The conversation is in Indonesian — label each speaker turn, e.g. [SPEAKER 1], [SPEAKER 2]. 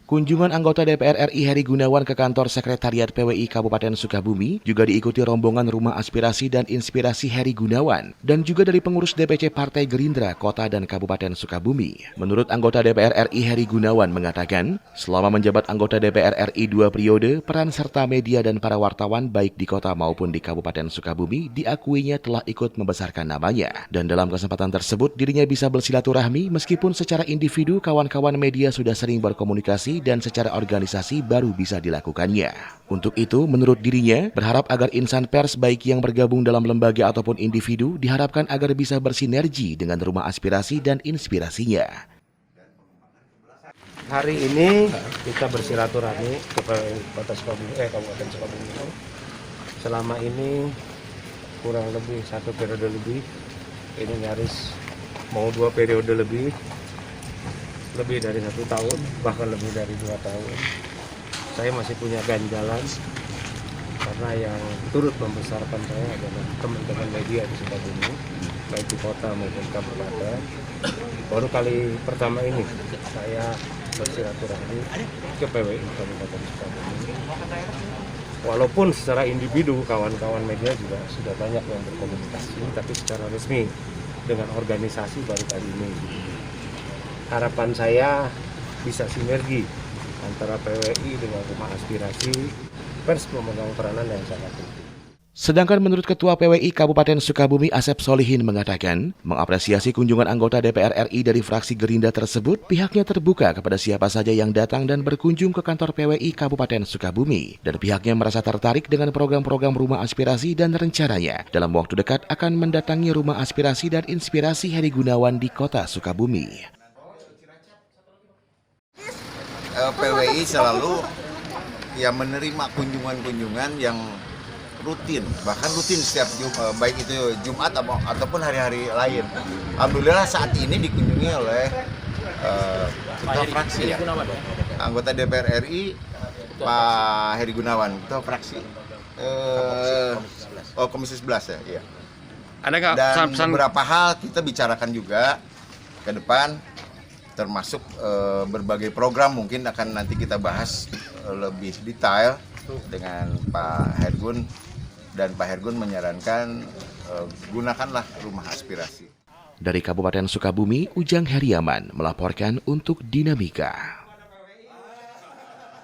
[SPEAKER 1] Kunjungan anggota DPR RI Heri Gunawan ke kantor Sekretariat PWI Kabupaten Sukabumi juga diikuti rombongan Rumah Aspirasi dan Inspirasi Heri Gunawan dan juga dari pengurus DPC Partai Gerindra Kota dan Kabupaten Sukabumi. Menurut anggota DPR RI Heri Gunawan mengatakan, selama menjabat anggota DPR RI 2 periode, peran serta media dan para wartawan baik di kota maupun di Kabupaten Sukabumi diakuinya telah ikut membesarkan namanya. Dan dalam kesempatan tersebut dirinya bisa bersilaturahmi meskipun secara individu kawan-kawan media sudah sering berkomunikasi dan secara organisasi baru bisa dilakukannya. Untuk itu, menurut dirinya, berharap agar insan pers baik yang bergabung dalam lembaga ataupun individu diharapkan agar bisa bersinergi dengan Rumah Aspirasi dan Inspirasinya.
[SPEAKER 2] Hari ini kita bersilaturahmi ke Kabupaten Sukabumi. Selama ini kurang lebih 1 periode lebih, ini nyaris mau 2 periode lebih dari 1 tahun, bahkan lebih dari 2 tahun. Saya masih punya ganjalan karena yang turut membesarkan saya adalah teman-teman media di Sukabumi, baik di kota maupun kabupaten. Baru kali pertama ini saya bersilaturahmi ke PWI Kabupaten Sukabumi. Walaupun secara individu kawan-kawan media juga sudah banyak yang berkomunikasi, tapi secara resmi dengan organisasi baru kali ini. Harapan saya bisa sinergi antara PWI dengan Rumah Aspirasi, pers memegang peranan yang sangat penting.
[SPEAKER 1] Sedangkan menurut Ketua PWI Kabupaten Sukabumi Asep Solihin mengatakan, mengapresiasi kunjungan anggota DPR RI dari fraksi Gerindra tersebut, pihaknya terbuka kepada siapa saja yang datang dan berkunjung ke kantor PWI Kabupaten Sukabumi. Dan pihaknya merasa tertarik dengan program-program Rumah Aspirasi dan rencananya dalam waktu dekat akan mendatangi Rumah Aspirasi dan Inspirasi Heri Gunawan di kota Sukabumi.
[SPEAKER 3] PWI selalu menerima kunjungan-kunjungan yang rutin, bahkan rutin setiap baik itu Jumat ataupun hari-hari lain. Alhamdulillah saat ini dikunjungi oleh ketua fraksi ya, anggota DPR RI Pak Heri Gunawan, ketua fraksi Komisi 11 ya. Iya. Dan beberapa hal kita bicarakan juga ke depan, termasuk berbagai program mungkin akan nanti kita bahas lebih detail dengan Pak Hergun, dan Pak Hergun menyarankan gunakanlah Rumah Aspirasi.
[SPEAKER 1] Dari Kabupaten Sukabumi, Ujang Heriaman melaporkan untuk Dinamika.